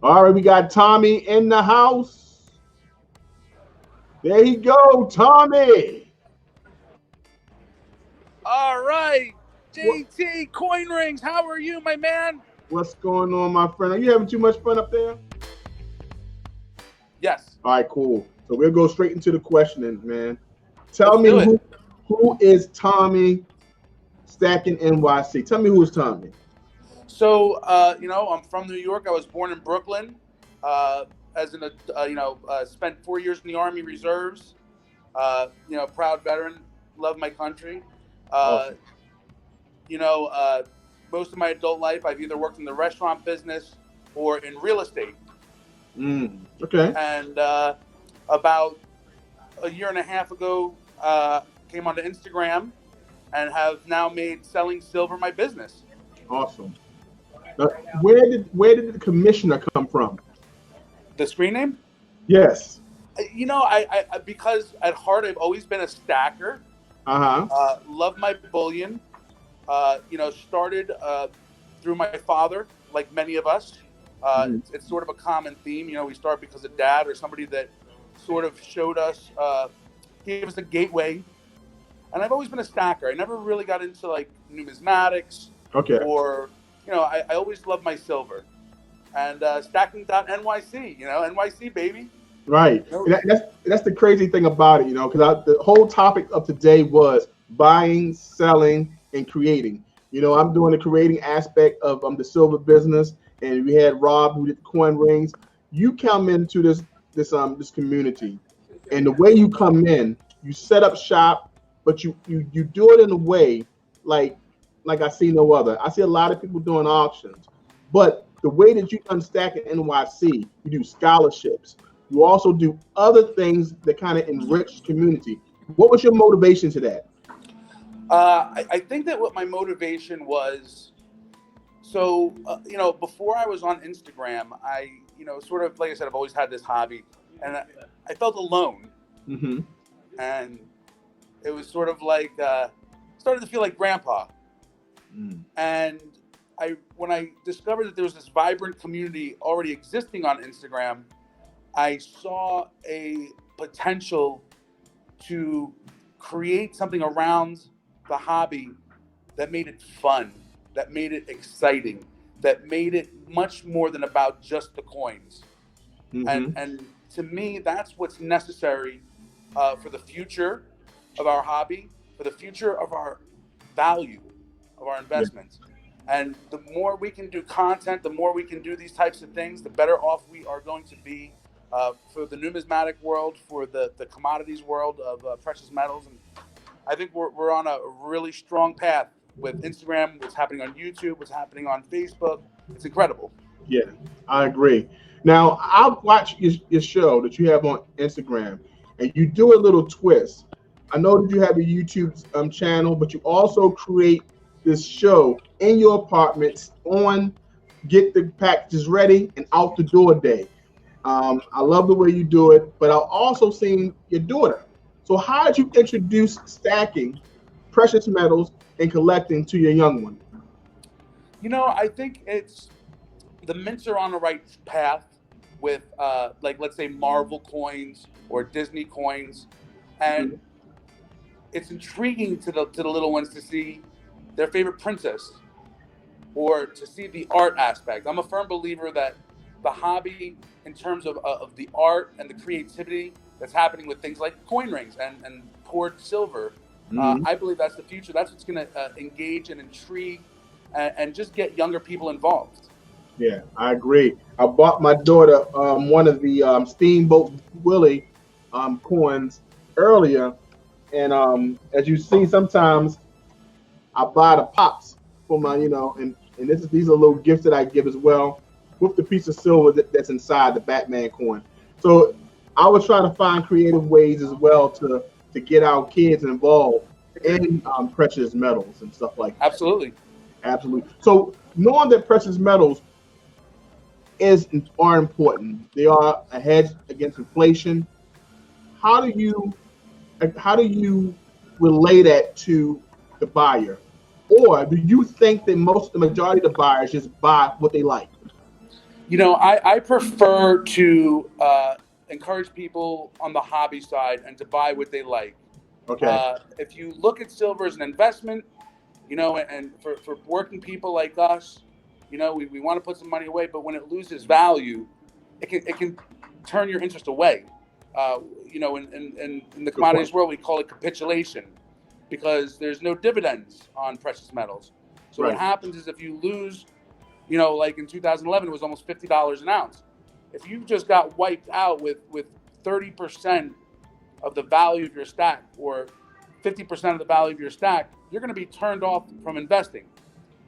All right, we got Tommy in the house. There you go, Tommy. All right, What, JT Coin Rings, how are you, my man? what's going on, my friend? Are you having too much fun up there? Yes, All right, cool. So we'll go straight into the questioning, man. Tell let's me do it. who is Tommy Stacking NYC? Tell me who is Tommy. So, I'm from New York. I was born in Brooklyn. Uh, Spent 4 years in the Army Reserves. Proud veteran. Love my country. Uh, Awesome. you know, uh, Most of my adult life, I've either worked in the restaurant business or in real estate. Okay. And about a year and a half ago, came onto Instagram and have now made selling silver my business. Awesome. Now, where did the commissioner come from? The screen name? Yes. Because at heart I've always been a stacker. Uh-huh. Love my bullion. Started through my father, like many of us. Mhm. It's sort of a common theme. We start because of dad or somebody that sort of showed us, gave us a gateway. And I've always been a stacker. I never really got into like numismatics Okay. or, I always loved my silver. And stacking.nyc, NYC, baby. Right. No, And that's the crazy thing about it, because the whole topic of today was buying, selling, and creating. I'm doing the creating aspect of the silver business, and we had Rob who did the coin rings. You come into this community, and the way you come in, you set up shop, but you do it in a way like I see no other. I see a lot of people doing auctions, but the way that you unstack at NYC, you do scholarships. You also do other things that kind of enrich the community. What was your motivation to that? I think that what my motivation was, before I was on Instagram, sort of, like I said, I've always had this hobby, and I felt alone. Mm-hmm. And it was sort of like, started to feel like grandpa. Mm. And when I discovered that there was this vibrant community already existing on Instagram, I saw a potential to create something around the hobby that made it fun, that made it exciting, that made it much more than about just the coins. Mm-hmm. And to me, that's what's necessary for the future of our hobby, for the future of our value of our Yeah. investments. And the more we can do content, the more we can do these types of things, the better off we are going to be for the numismatic world, for the commodities world of precious metals. And I think we're on a really strong path with Instagram, what's happening on YouTube, what's happening on Facebook. It's incredible. Yeah, I agree. Now, I've watched your show that you have on Instagram, and you do a little twist. I know that you have a YouTube channel, but you also create this show in your apartment on get the packages ready and out the door day. I love the way you do it, but I've also seen your daughter. So how did you introduce stacking precious metals and collecting to your young one? I think it's the mints are on the right path with, like, let's say Marvel coins or Disney coins, and Mhm. it's intriguing to the little ones to see their favorite princess or to see the art aspect. I'm a firm believer that the hobby, in terms of the art and the creativity that's happening with things like coin rings and poured silver, Mhm. I believe that's the future. That's what's going to engage and intrigue and just get younger people involved. Yeah, I agree. I bought my daughter one of the Steamboat Willie coins earlier, and as you see, sometimes I buy the pops for my, and these are little gifts that I give as well with the piece of silver that's inside the Batman coin. So I was trying to find creative ways as well to get our kids involved in precious metals and stuff like that. Absolutely. Absolutely. So knowing that precious metals are important, they are a hedge against inflation. How do you relay that to the buyer? Or do you think that the majority of the buyers just buy what they like? I prefer to encourage people on the hobby side and to buy what they like. Okay. If you look at silver as an investment, and for working people like us, we want to put some money away, but when it loses value, it can turn your interest away. In the Good point. commodities world, we call it capitulation because there's no dividends on precious metals. So what Right. happens is if you lose, like in 2011, it was almost $50 an ounce. If you just got wiped out with 30% of the value of your stack or 50% of the value of your stack, you're going to be turned off from investing.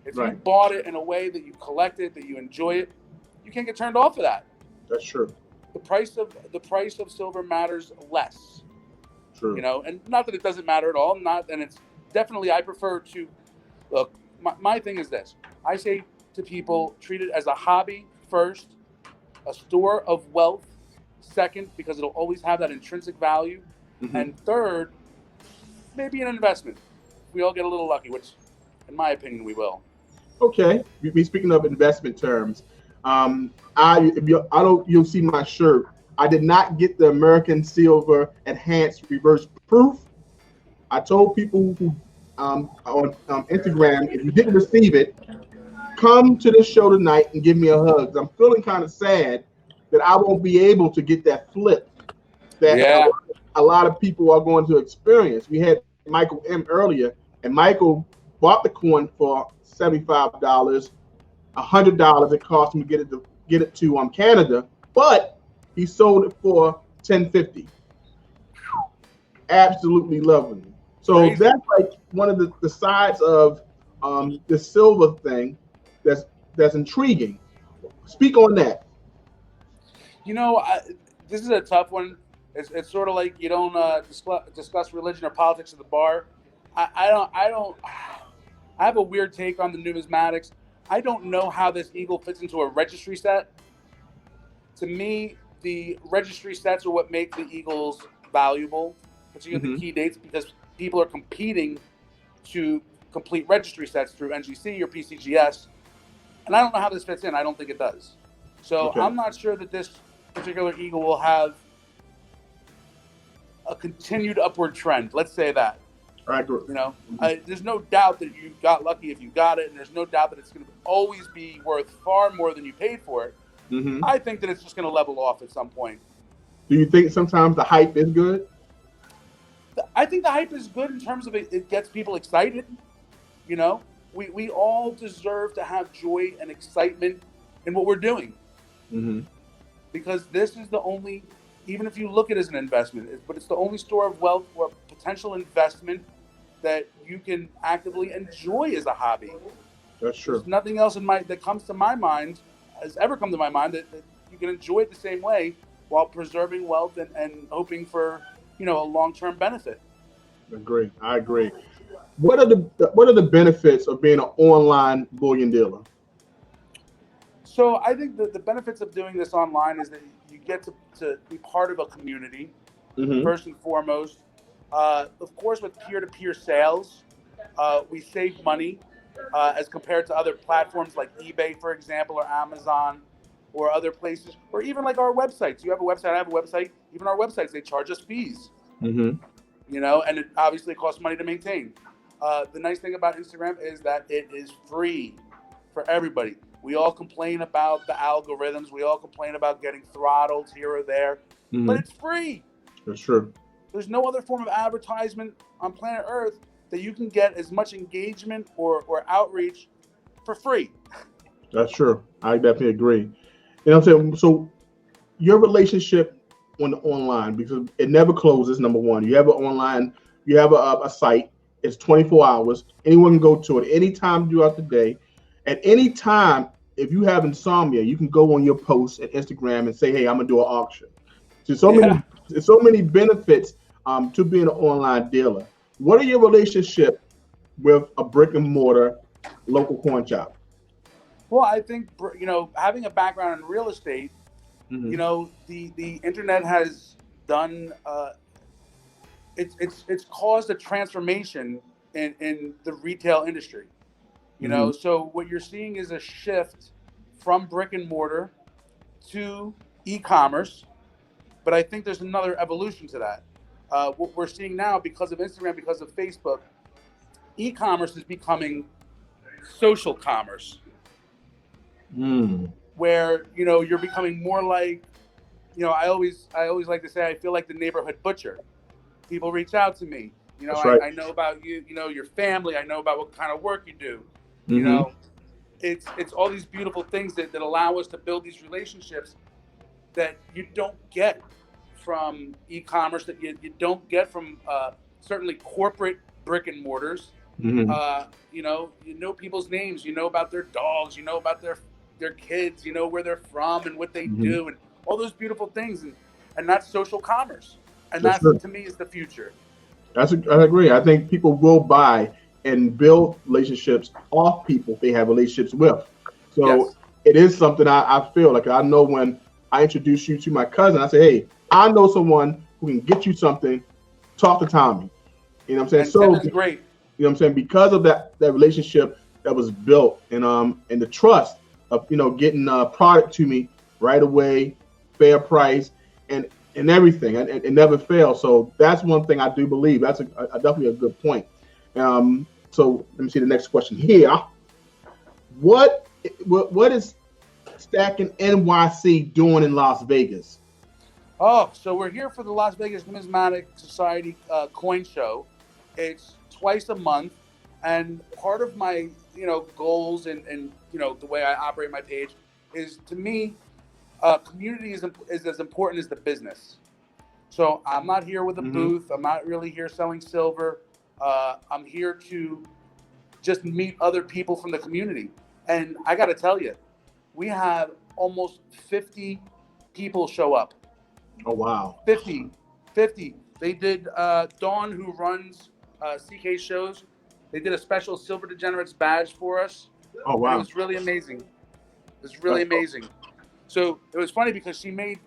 If you Right. bought it in a way that you collect it, that you enjoy it, you can't get turned off of that. That's true. The price of silver matters less, True. and not that it doesn't matter at all. And it's definitely, I prefer to look. My thing is this: I say to people, treat it as a hobby first, a store of wealth second, because it'll always have that intrinsic value, and third, maybe an investment. We all get a little lucky, which, in my opinion, we will. Okay. Speaking of investment terms, you'll see my shirt. I did not get the American Silver Enhanced Reverse Proof. I told people who on Instagram, if you didn't receive it, come to the show tonight and give me a hug. I'm feeling kind of sad that I won't be able to get that flip that Yeah. a lot of people are going to experience. We had Michael M earlier, and Michael bought the coin for $75, $100 it cost him to get it to Canada, but he sold it for $10.50. Absolutely lovely. So Crazy. that's like one of the sides of the silver thing that's intriguing. Speak on that. This is a tough one. It's sort of like you don't discuss religion or politics at the bar. I have a weird take on the numismatics. I don't know how this eagle fits into a registry set. To me, the registry sets are what make the eagles valuable, particularly the key dates, because people are competing to complete registry sets through NGC or PCGS. And I don't know how this fits in. I don't think it does. So Okay. I'm not sure that this particular eagle will have a continued upward trend. Let's say that. I agree. There's no doubt that you got lucky if you got it, and there's no doubt that it's going to always be worth far more than you paid for it. I think that it's just going to level off at some point. Do you think sometimes the hype is good? I think the hype is good in terms of it gets people excited. We all deserve to have joy and excitement in what we're doing. Because this is the only, even if you look at it as an investment, but it's the only store of wealth or potential investment that you can actively enjoy as a hobby. That's true. There's nothing else that comes to my mind, has ever come to my mind, that you can enjoy it the same way while preserving wealth and hoping for, a long-term benefit. I agree. What are the benefits of being an online bullion dealer? So I think the benefits of doing this online is that you get to be part of a community, first and foremost. Of course, with peer-to-peer sales, we save money as compared to other platforms like eBay, for example, or Amazon, or other places, or even like our websites. You have a website, I have a website. Even our websites, they charge us fees. And it obviously costs money to maintain. The nice thing about Instagram is that it is free for everybody. We all complain about the algorithms. We all complain about getting throttled here or there, but it's free. That's true. There's no other form of advertisement on planet Earth that you can get as much engagement or outreach for free. That's true. I definitely agree. I'm saying? So your relationship online, because it never closes, number one. You have a site. It's 24 hours. Anyone can go to it anytime throughout the day. At any time, if you have insomnia, you can go on your post at Instagram and say, "Hey, I'm gonna do an auction." There's so many benefits to being an online dealer. What are your relationship with a brick and mortar local coin shop? Well, I think having a background in real estate, the internet has done it's caused a transformation in the retail industry. So what you're seeing is a shift from brick and mortar to e-commerce, but I think there's another evolution to that. What we're seeing now, because of Instagram, because of Facebook, e-commerce is becoming social commerce, where you're becoming more like, I always like to say I feel like the neighborhood butcher. People reach out to me. That's right. I know about you. Your family. I know about what kind of work you do. It's all these beautiful things that allow us to build these relationships that you don't get from e-commerce, that you don't get from certainly corporate brick and mortars. You know people's names, about their dogs, about their kids, where they're from and what they do, and all those beautiful things, and that's social commerce, and that's to me is the future. I agree. I think people will buy and build relationships off people they have relationships with. So it is something I feel like. I know when I introduce you to my cousin, I say, hey, I know someone who can get you something. Talk to Tommy. You know what I'm saying? So that's great. You know what I'm saying? Because of that relationship that was built, and the trust of getting a product to me right away, fair price, and everything, and it never fails. So that's one thing I do believe. That's definitely a good point. So let me see the next question here. What is Stacking NYC doing in Las Vegas? Oh, so we're here for the Las Vegas Numismatic Society coin show. It's twice a month, and part of my goals and the way I operate my page is, to me, community is as important as the business. So I'm not here with a booth. I'm not really here selling silver. I'm here to just meet other people from the community. And I got to tell you, we have almost 50 people show up. Oh, wow. 50. They did, Dawn, who runs CK shows, they did a special Silver Degenerates badge for us. Oh, wow. It was really amazing. Amazing. So it was funny because she made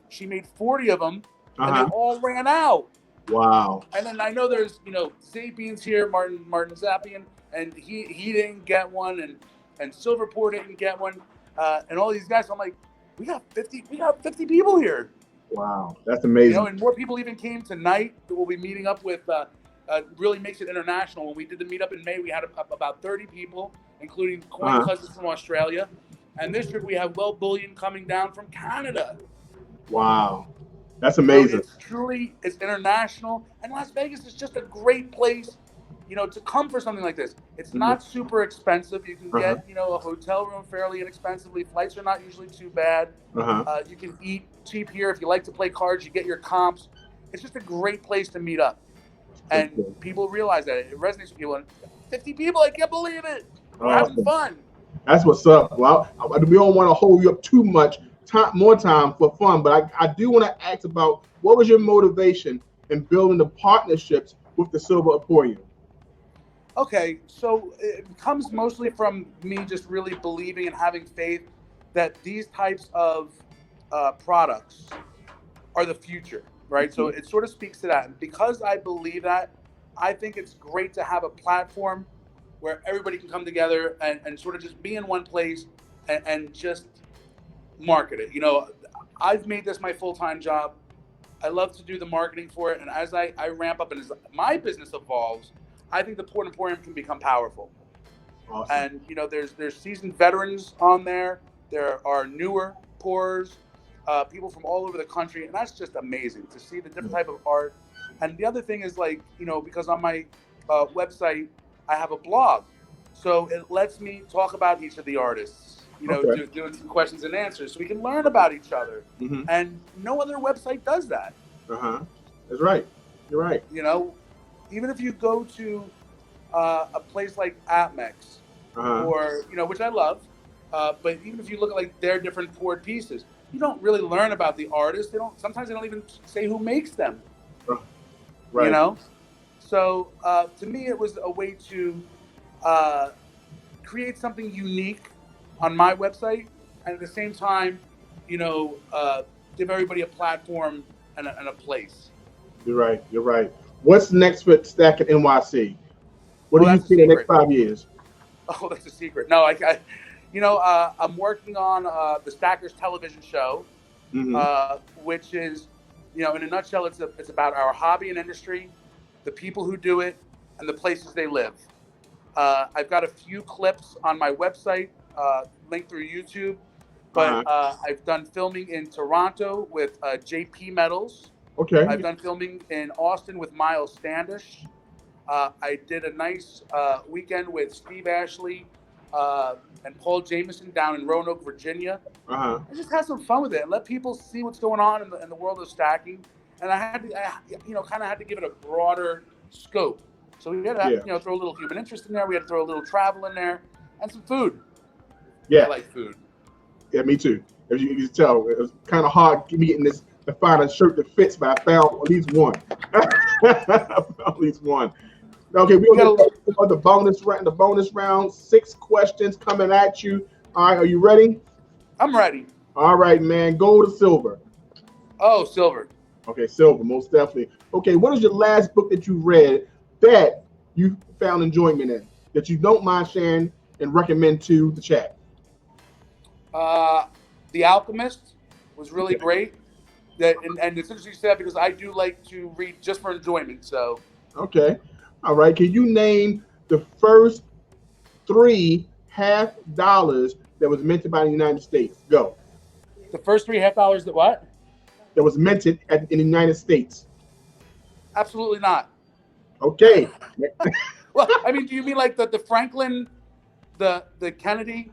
40 of them, and they all ran out. Wow. And then I know there's, Zapian's here, Martin Zapian, and he didn't get one, and Silverport didn't get one, and all these guys. So I'm like, we got 50 people here. Wow, that's amazing. And more people even came tonight that we'll be meeting up with. Really makes it international. When we did the meetup in May, we had about 30 people, including coin cousins from Australia. And this trip, we have Well Bullion coming down from Canada. Wow, that's amazing. So it's international. And Las Vegas is just a great place, to come for something like this. It's not super expensive. You can get, a hotel room fairly inexpensively. Flights are not usually too bad. You can eat cheap here. If you like to play cards, you get your comps. It's just a great place to meet up. And people realize that. It resonates with people. And 50 people, I can't believe it. We're having fun. That's what's up. Well, we don't want to hold you up too much, more time for fun, but I do want to ask about, what was your motivation in building the partnerships with the Silver Emporium? Okay, so it comes mostly from me just really believing and having faith that these types of products are the future, right? So it sort of speaks to that. And because I believe that, I think it's great to have a platform where everybody can come together and sort of just be in one place and just market it. I've made this my full-time job. I love to do the marketing for it. And as I ramp up and as my business evolves, I think the Port Emporium can become powerful. Awesome. And, there's seasoned veterans on there. There are newer pourers, people from all over the country. And that's just amazing to see the different type of art. And the other thing is, because on my website, I have a blog. So it lets me talk about each of the artists, doing some questions and answers, so we can learn about each other. And no other website does that. That's right. You're right. Even if you go to a place like Atmex, or, which I love, but even if you look at their different poured pieces, you don't really learn about the artist. Sometimes they don't even say who makes them. Right. So to me, it was a way to create something unique on my website, and at the same time, give everybody a platform and a place. You're right. What's next for Stacking NYC? What do you see in the next 5 years? Oh, that's a secret. No, I'm working on the Stackers television show. which is, in a nutshell, it's about our hobby and industry, the people who do it, and the places they live. I've got a few clips on my website, linked through YouTube, but I've done filming in Toronto with JP Metals. Okay. I've done filming in Austin with Miles Standish. I did a nice weekend with Steve Ashley and Paul Jameson down in Roanoke, Virginia. I just had some fun with it and let people see what's going on in the world of stacking. And I had to, kind of had to give it a broader scope. So we had to, throw a little human interest in there. We had to throw a little travel in there and some food. Yeah, I like food. Yeah, me too. As you can tell, it was kind of hard getting this to find a shirt that fits, but I found at least one. At least one. Okay, we're gonna get the bonus round. The bonus round, 6 questions coming at you. All right, are you ready? I'm ready. All right, man. Gold or silver? Oh, silver. Okay, silver, most definitely. Okay, what is your last book that you read that you found enjoyment in, that you don't mind sharing and recommend to the chat? The Alchemist was really great. And it's interesting you said because I do like to read just for enjoyment. So. Okay. All right. Can you name the first 3 $half that was minted by the United States? Go. The first 3 $half that what? That was minted in the United States. Absolutely not. Okay. Well, I mean, do you mean like the Franklin, the Kennedy,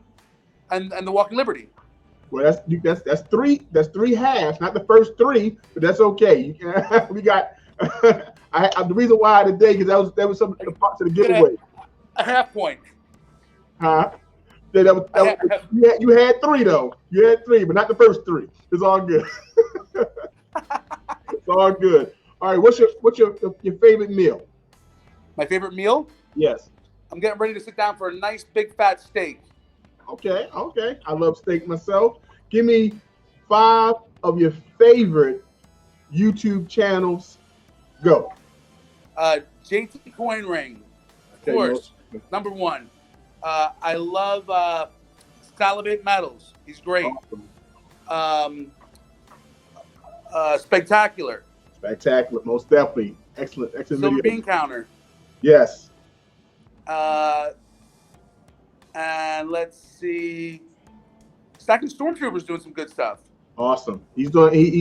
and the Walking Liberty? Well, that's 3. That's 3 halves, not the first 3, but that's okay. We got. The reason why today because that was some of the parts of the giveaway. A half point. Huh? You had 3 though. You had 3, but not the first 3. It's all good. It's all good. All right. What's your favorite meal? My favorite meal? Yes. I'm getting ready to sit down for a nice big fat steak. Okay. I love steak myself. Give me 5 of your favorite YouTube channels. Go. JT Coin Ring, of course. Number 1. I love Salivate Metals. He's great. Awesome. Spectacular, most definitely. Excellent Silver video. Bean Counter. Yes. And let's see, Stacking Stormtrooper's doing some good stuff. Awesome. He's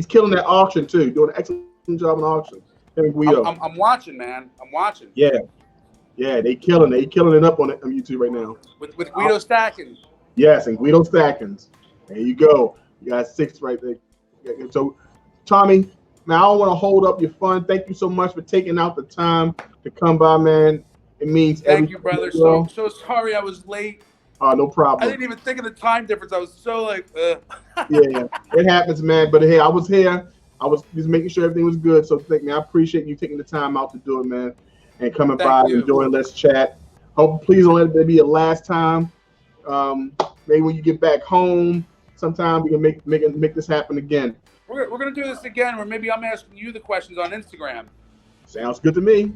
killing that auction too. Doing an excellent job on auction. Him and Guido. I'm watching, man. I'm watching. Yeah, they killing it. They killing it up on YouTube right now. With Guido Stacking. Yes, and Guido Stackins. There you go. You got 6 right there. So, Tommy, man, I don't want to hold up your fun. Thank you so much for taking out the time to come by, man. It means Thank you, brother. So sorry I was late. No problem. I didn't even think of the time difference. I was so like, Yeah, it happens, man. But hey, I was here. I was just making sure everything was good. So thank me. I appreciate you taking the time out to do it, man, and coming by and enjoying. Let's chat. Hope please don't let it be your last time. Maybe when you get back home, sometime we can make this happen again. We're gonna do this again, or maybe I'm asking you the questions on Instagram. Sounds good to me.